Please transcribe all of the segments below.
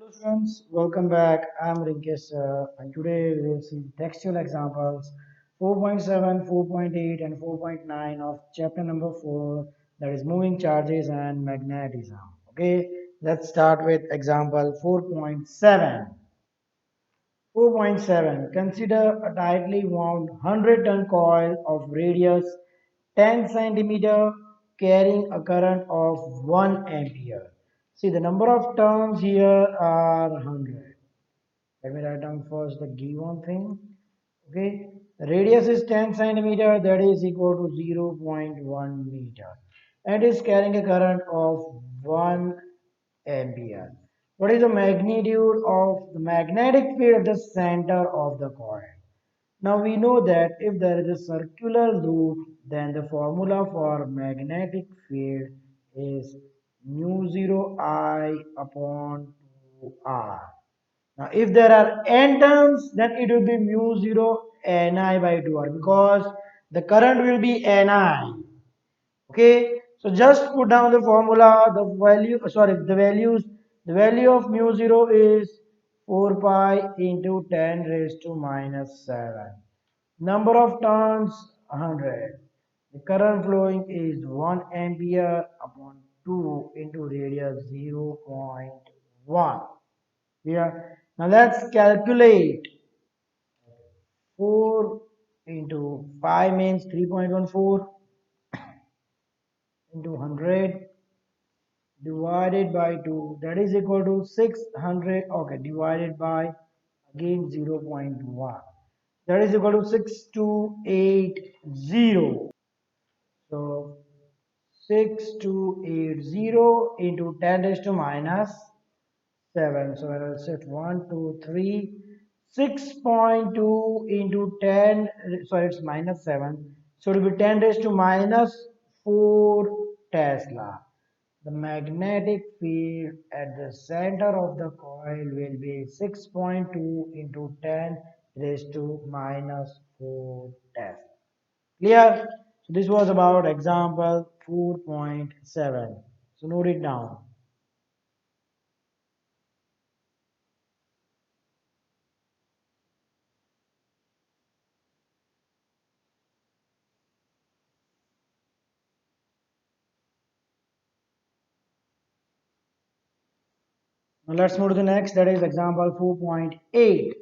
Hello friends, welcome back. I'm Rinkesh and today we will see textual examples 4.7, 4.8 and 4.9 of chapter number 4, that is moving charges and magnetism. Okay, let's start with example 4.7. 4.7. Consider a tightly wound 100-ton coil of radius 10 centimeter carrying a current of 1 ampere. See, the number of turns here are 100. Let me write down first the given thing. Okay, the radius is 10 centimeter, that is equal to 0.1 meter, and is carrying a current of 1 ampere. What is the magnitude of the magnetic field at the center of the coil? Now we know that if there is a circular loop, then the formula for magnetic field is mu 0 I upon 2R. Now, if there are n turns, then it will be mu 0 Ni by 2R because the current will be Ni. Okay, so just put down the formula, the value, the value of mu 0 is 4 pi into 10 raised to minus 7. Number of turns 100. The current flowing is 1 ampere upon 2 into radius 0.1. Yeah. Now let's calculate 4 into 5 means 3.14 into 100 divided by 2, that is equal to 600. Okay, divided by again 0.1, that is equal to 6280. So 6280 into 10 raised to minus 7. So I will set 1, 2, 3. 6.2 into 10, sorry, it's minus 7. So it will be 10 raised to minus 4 Tesla. The magnetic field at the center of the coil will be 6.2 into 10 raised to minus 4 Tesla. Clear? So this was about example 4.7. So note it down. Now let's move to the next, that is example 4.8.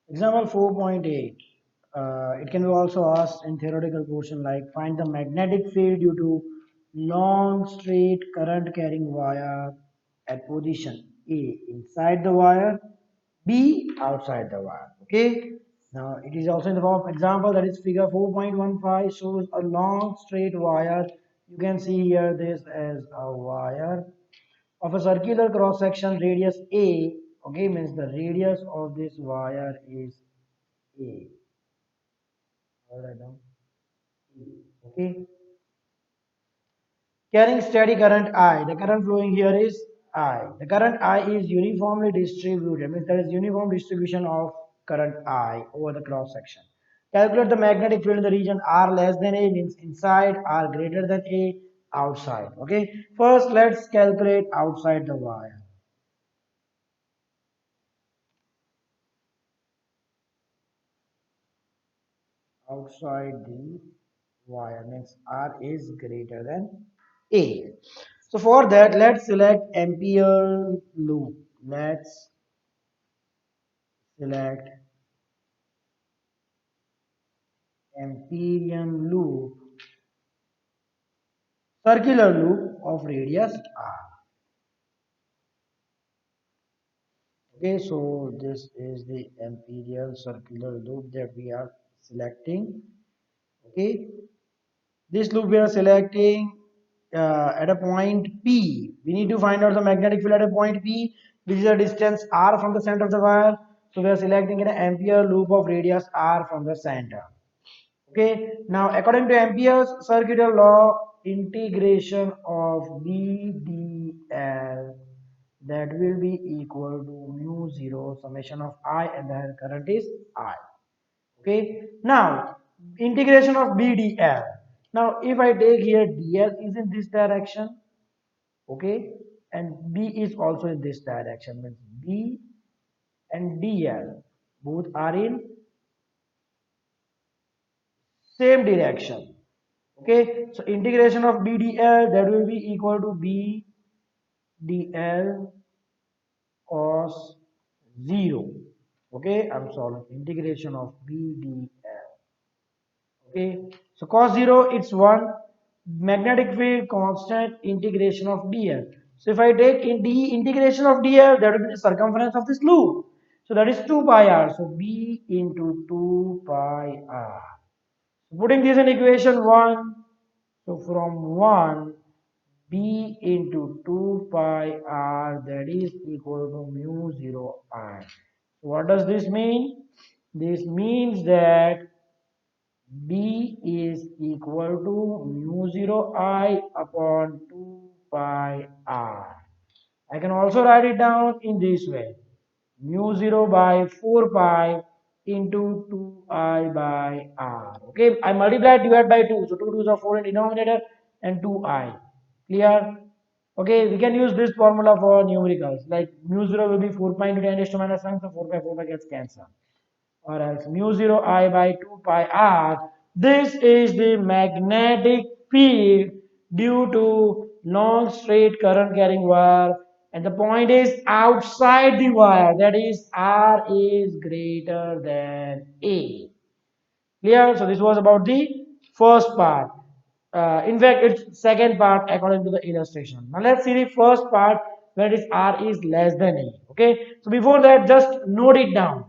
Example 4.8. It can be also asked in theoretical portion like find the magnetic field due to long straight current carrying wire at position A inside the wire, B outside the wire. Okay. Now it is also in the form of example, that is figure 4.15 shows a long straight wire. You can see here this as a wire of a circular cross section radius A. Okay, means the radius of this wire is A. All right now. Okay, carrying steady current I. The current flowing here is I. The current I is uniformly distributed, means there is uniform distribution of current I over the cross section. Calculate the magnetic field in the region R less than A, means inside, R greater than A, outside. Okay, first let's calculate outside the wire. Outside the wire means R is greater than A. So for that, let's select ampere loop. Let's select amperian loop, circular loop of radius R. Okay, so this is the amperial circular loop that we are selecting. Okay, this loop we are selecting at a point P. We need to find out the magnetic field at a point P, which is a distance R from the center of the wire. So we are selecting an ampere loop of radius R from the center. Okay, now according to Ampere's circular law, integration of VdL, that will be equal to mu 0 summation of I, and the current is I. Okay, now integration of BdL. Now if I take here dl is in this direction, okay, and B is also in this direction, means B and DL both are in same direction. Okay, so integration of BDL, that will be equal to BDL cos 0. Okay, I'm solving integration of BDL. Okay, so cos 0 it's 1, magnetic field constant, integration of dl. So if I take in d integration of dl, that will be the circumference of this loop, so that is 2 pi r, so b into 2 pi r. So putting this in equation 1, so from 1, b into 2 pi r, that is equal to mu 0 I. So what does this mean? This means that B is equal to mu 0 I upon 2 pi r. I can also write it down in this way. Mu 0 by 4 pi into 2I by r. Okay, I multiply divide by 2. So 2 2s are 4 in denominator and 2I. Clear? Okay, we can use this formula for numericals. Like mu 0 will be 4 pi into 10 raised to minus 1. So 4 pi gets cancelled, or else mu 0 I by 2 pi r. This is the magnetic field due to long straight current carrying wire, and the point is outside the wire, that is r is greater than a. Clear? So this was about the first part. In fact, it's second part according to the illustration. Now let's see the first part where it is r is less than a. Okay, so before that, just note it down.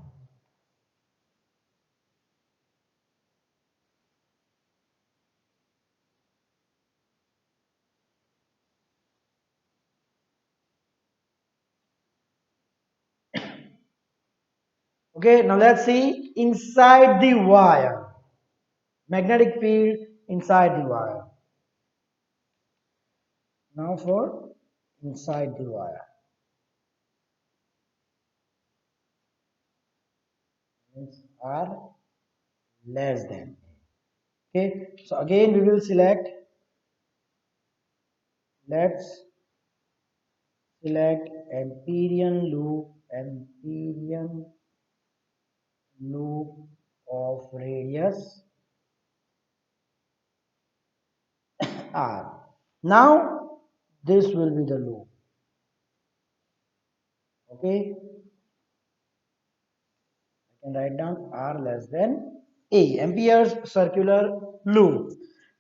Okay, now let's see inside the wire. Magnetic field inside the wire. Now for inside the wire. Means R less than. Okay, so again we will select, let's select Amperian loop of radius R. Now this will be the loop. Okay, can write down R less than A, Ampere's circular loop.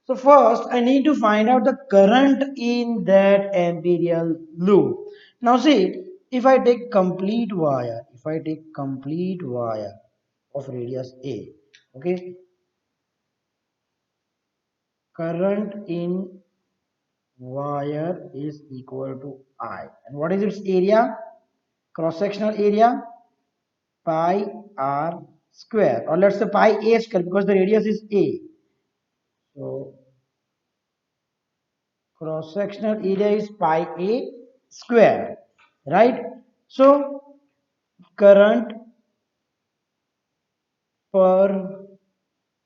So first I need to find out the current in that Amperial loop. Now see, if I take complete wire of radius A, okay, current in wire is equal to I. And what is its area? Cross sectional area? Pi r square, or let's say pi a square, because the radius is a. So cross sectional area is pi a square, right? So current per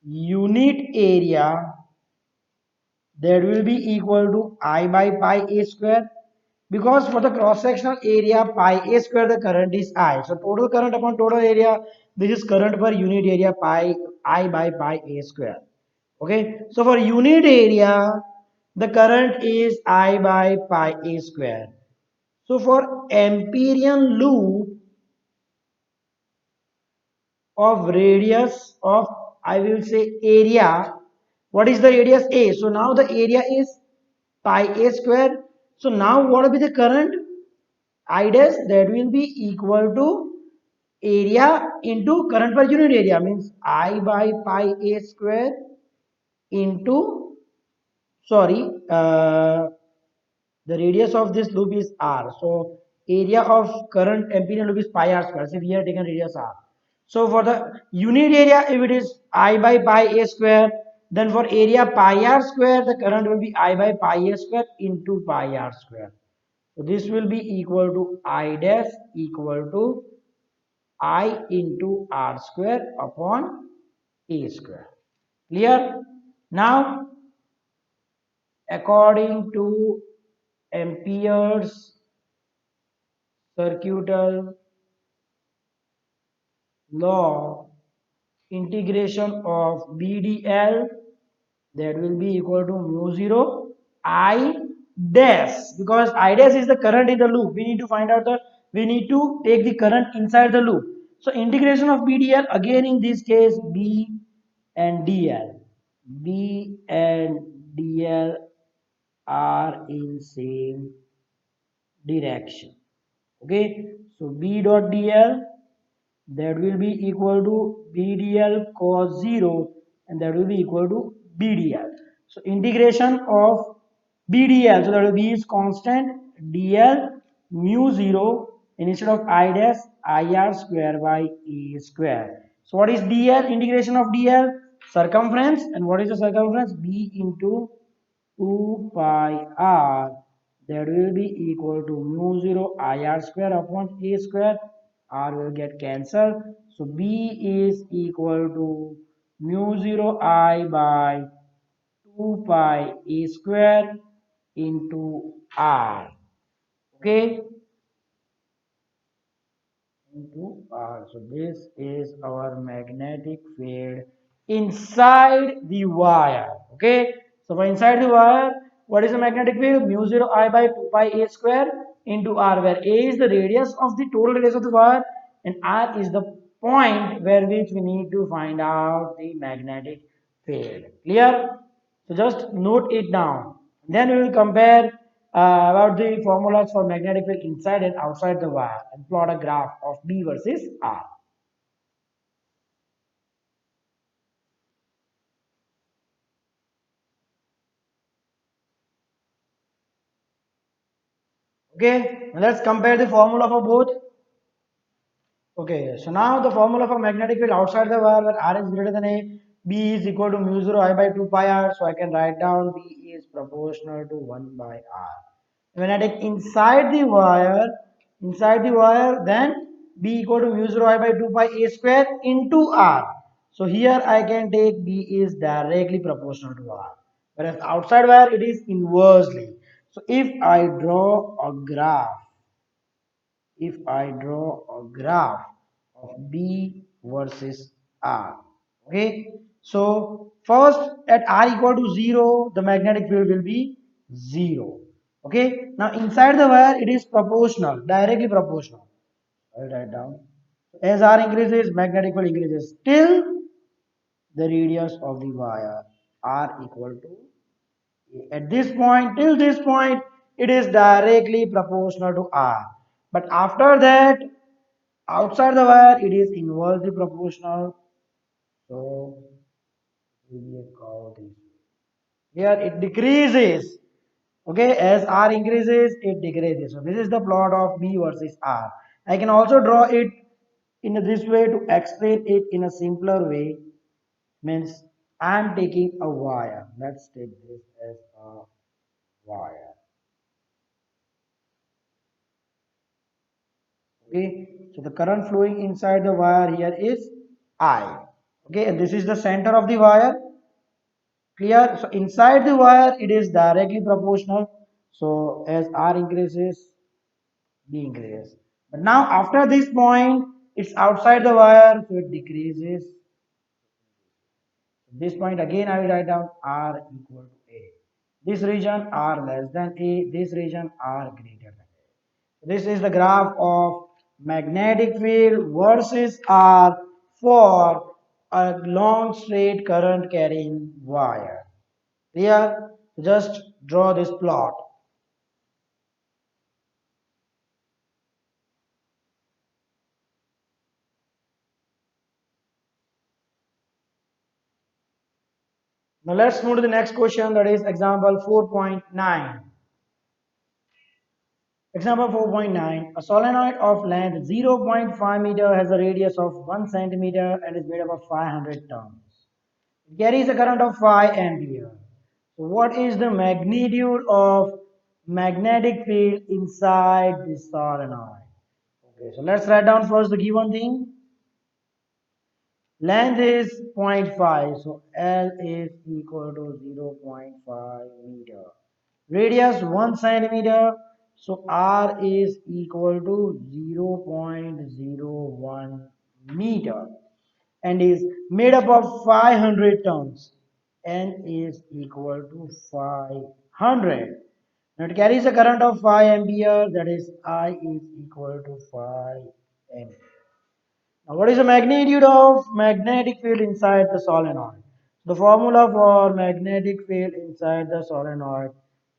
unit area, that will be equal to I by pi a square, because for the cross sectional area pi a square the current is I. So total current upon total area, this is current per unit area pi I by pi a square. Okay, so for unit area the current is I by pi a square. So for Amperian loop of radius of, I will say, area, what is the radius a? So now the area is pi a square. So now what will be the current? I dash, that will be equal to area into current per unit area, means I by pi a square into, sorry, the radius of this loop is r, so area of current Amperian loop is pi r square, so we have taken radius r. So for the unit area, if it is I by pi a square, then for area pi r square the current will be I by pi a square into pi r square. So this will be equal to I dash equal to I into r square upon a square. Clear? Now according to Ampere's circuital law integration of BDL, that will be equal to mu 0 I dash, because I dash is the current in the loop. We need to find out the, we need to take the current inside the loop. So integration of BDL, again in this case B and DL, B and DL are in same direction. Okay, so B dot DL, that will be equal to BDL cos 0, and that will be equal to BDL. So integration of BDL, so that will be is constant, DL mu 0, and instead of I dash, IR square by E square. So what is DL? Integration of DL, circumference, and what is the circumference? B into 2 pi r, that will be equal to mu 0 IR square upon A square. R will get cancelled. So B is equal to mu 0 I by 2 pi A square into R. Okay, into R. So this is our magnetic field inside the wire. Okay. So for inside the wire, what is the magnetic field? Mu 0 I by 2 pi A square into R, where A is the radius of the total radius of the wire and R is the point where which we need to find out the magnetic field. Clear? So just note it down. Then we will compare about the formulas for magnetic field inside and outside the wire and plot a graph of B versus R. Okay, now let's compare the formula for both. Okay, so now the formula for magnetic field outside the wire where R is greater than A, B is equal to mu 0 I by 2 pi R. So I can write down B is proportional to 1 by R. When I take inside the wire, then B equal to mu 0 I by 2 pi A square into R. So here I can take B is directly proportional to R. Whereas outside wire it is inversely. So if I draw a graph of B versus R. Okay. So first at R equal to 0, the magnetic field will be 0. Okay. Now inside the wire it is proportional, directly proportional. I'll write down. As R increases, magnetic field increases till the radius of the wire R equal to A. At this point, till this point, it is directly proportional to R. But after that, outside the wire, it is inversely proportional. So we will call this. Here it decreases. Okay, as R increases, it decreases. So this is the plot of B versus R. I can also draw it in this way to explain it in a simpler way. Means I am taking a wire. Let's take this as a wire. Okay, so the current flowing inside the wire here is I. Okay, and this is the center of the wire. Clear? So inside the wire it is directly proportional. So as R increases, B increases. But now after this point, it's outside the wire, so it decreases. This point again I will write down R equal to A. This region R less than A, this region R greater than A. This is the graph of magnetic field versus R for a long straight current carrying wire. Clear? Just draw this plot. Now let's move to the next question, that is example 4.9. Example 4.9. A solenoid of length 0.5 meter has a radius of 1 centimeter and is made up of 500 turns. It carries a current of 5 ampere. So what is the magnitude of magnetic field inside the solenoid? Okay, so let's write down first the given thing. Length is 0.5, so L is equal to 0.5 meter. Radius 1 centimeter, So R is equal to 0.01 meter and is made up of 500 tons. N is equal to 500. Now it carries a current of 5 ampere, that is I is equal to 5 ampere. Now, what is the magnitude of magnetic field inside the solenoid? The formula for magnetic field inside the solenoid,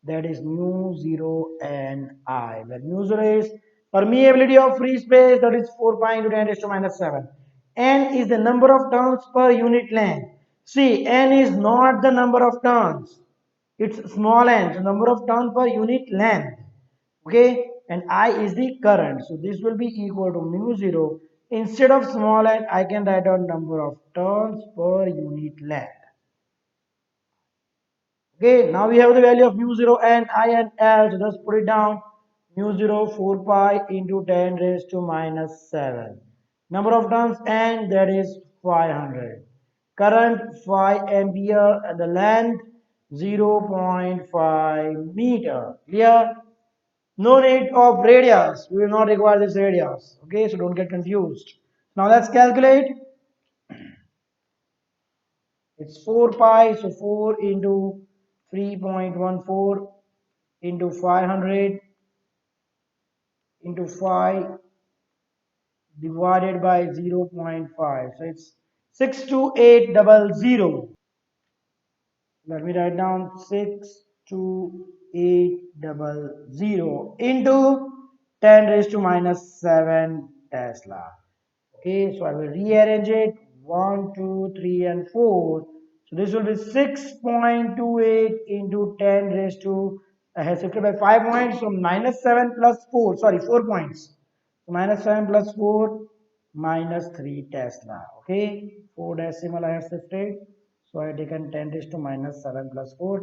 that is mu 0 n I. Where mu 0 is permeability of free space, that is 4 pi into 10 raised to minus 7. N is the number of turns per unit length. See, n is not the number of turns. It's small n, so number of turns per unit length. Okay, and I is the current, so this will be equal to mu 0. Instead of small n, I can write down number of turns per unit length. Okay, now we have the value of mu 0 and I and L, so just put it down. Mu 0 4 pi into 10 raised to minus 7. Number of turns n, that is 500. Current 5 ampere and the length 0.5 meter. Clear? No need of radius. We will not require this radius. Okay, so don't get confused. Now let's calculate. It's 4 pi, so 4 into 3.14 into 500 into 5 divided by 0.5. So it's 62800. Let me write down 62800 into 10 raised to minus 7 Tesla. Okay, so I will rearrange it 1, 2, 3, and 4. So this will be 6.28 into 10 raised to, I have shifted by 5 points, so minus 7 plus 4, sorry, 4 points. So minus 7 plus 4 minus 3 Tesla. Okay, 4 decimal I have shifted. So I have taken 10 raised to minus 7 plus 4,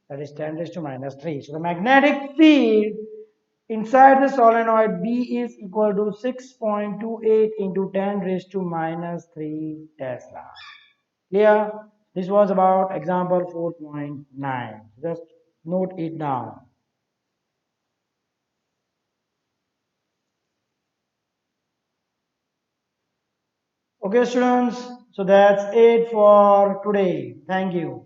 that is 10 raised to minus 3. So the magnetic field inside the solenoid B is equal to 6.28 into 10 raised to minus 3 Tesla. Clear? This was about example 4.9. Just note it down. Okay, students. So that's it for today. Thank you.